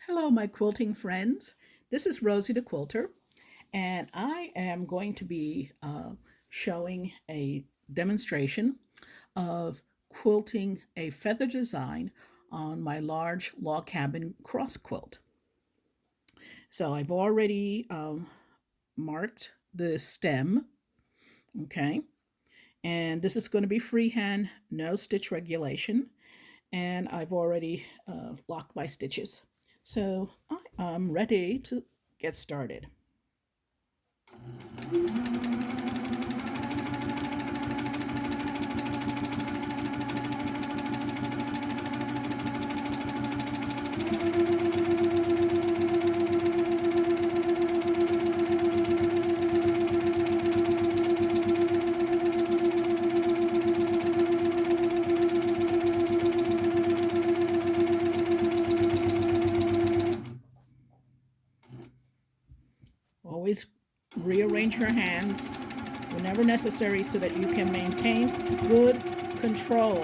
Hello, my quilting friends. This is Rosie the Quilter, and I am going to be showing a demonstration of quilting a feather design on my large log cabin cross quilt. So I've already marked the stem, okay, and this is going to be freehand, no stitch regulation, and I've already locked my stitches. So I'm ready to get started. Always rearrange your hands whenever necessary so that you can maintain good control,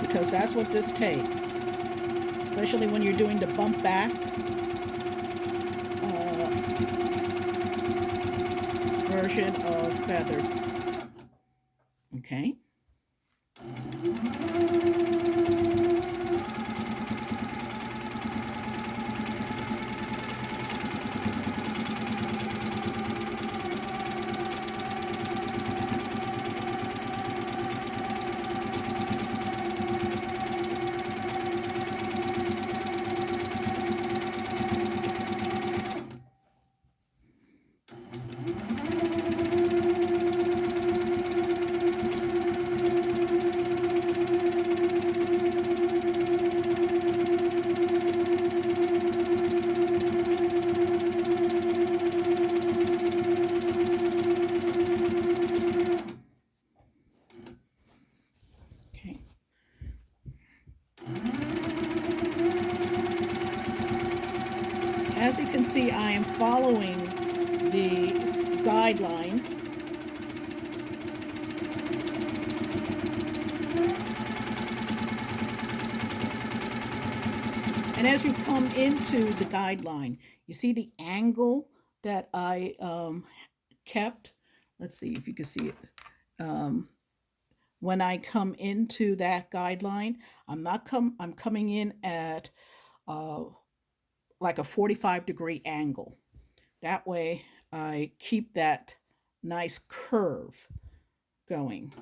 because that's what this takes, especially when you're doing the bump back version of feather. Okay. Okay. As you can see, I am following the guideline. And as you come into the guideline, you see the angle that I kept. Let's see if you can see it. When I come into that guideline, I'm coming in at uh, like a 45-degree angle. That way I keep that nice curve going.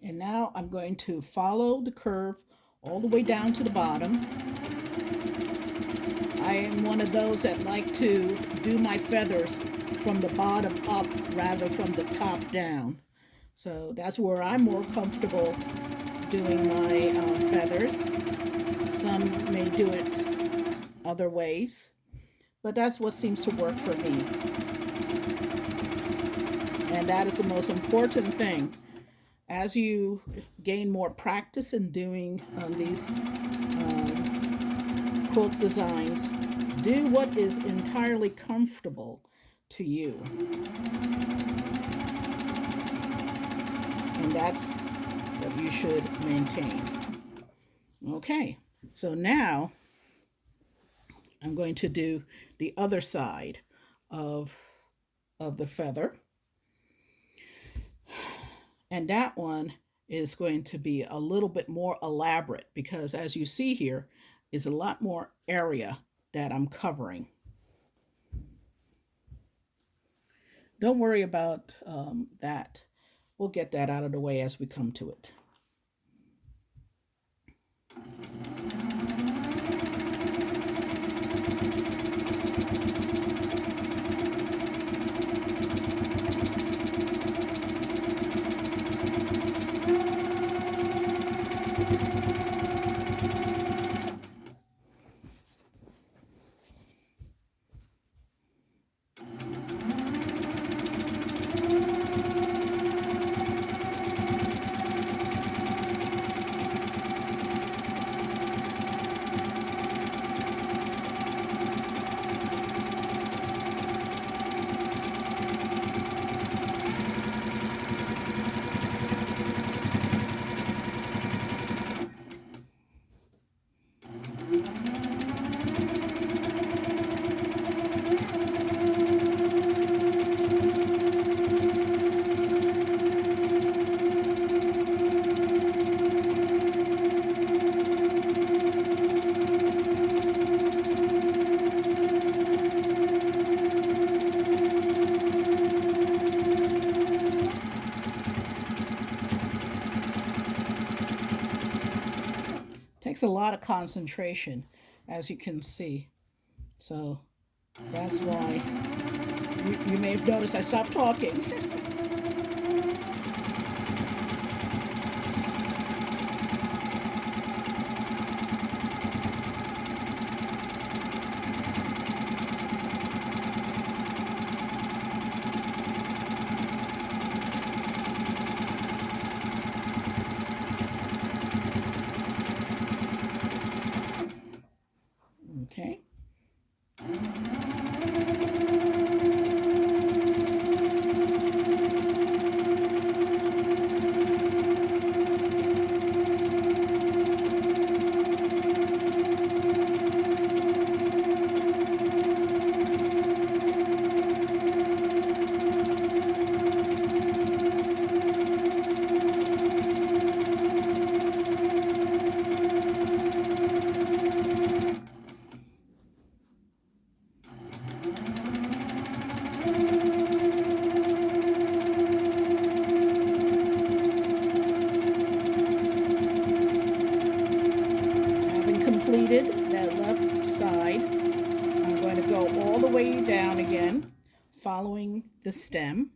And now I'm going to follow the curve all the way down to the bottom. I am one of those that like to do my feathers from the bottom up rather from the top down. So that's where I'm more comfortable doing my feathers. Some may do it other ways, but that's what seems to work for me. And that is the most important thing. As you gain more practice in doing these quilt designs, do what is entirely comfortable to you. And that's what you should maintain. Okay, so now I'm going to do the other side of the feather. And that one is going to be a little bit more elaborate because, as you see here, is a lot more area that I'm covering. Don't worry about that. We'll get that out of the way as we come to it. takes a lot of concentration, as you can see. So that's why you may have noticed I stopped talking. Okay. Having completed that left side, I'm going to go all the way down again, following the stem.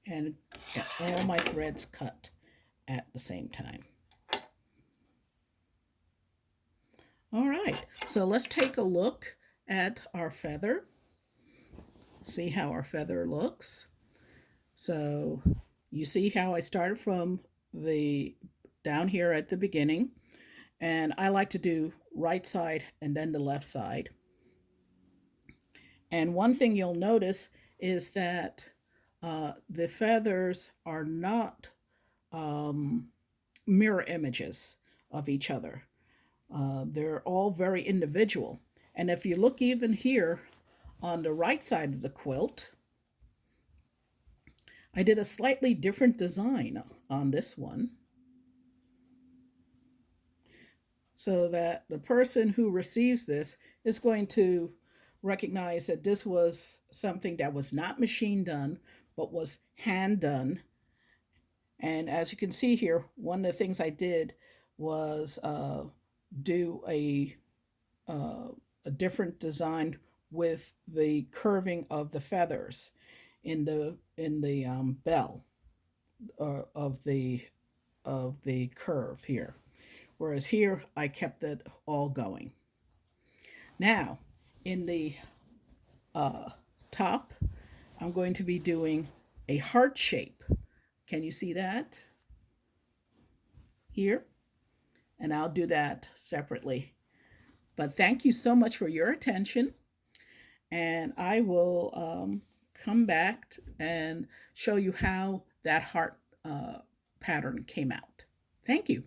And get all my threads cut at the same time. All right, so let's take a look at our feather. See how our feather looks. So you see how I started from the down here at the beginning, and I like to do right side and then the left side. And one thing you'll notice is that the feathers are not mirror images of each other. They're all very individual. And if you look even here on the right side of the quilt, I did a slightly different design on this one so that the person who receives this is going to recognize that this was something that was not machine done, but was hand done. And as you can see here, one of the things I did was do uh, a different design with the curving of the feathers in the bell of the curve here. Whereas here I kept it all going. Now in the uh, top, I'm going to be doing a heart shape. Can you see that here? And I'll do that separately. But thank you so much for your attention. And I will come back and show you how that heart pattern came out. Thank you.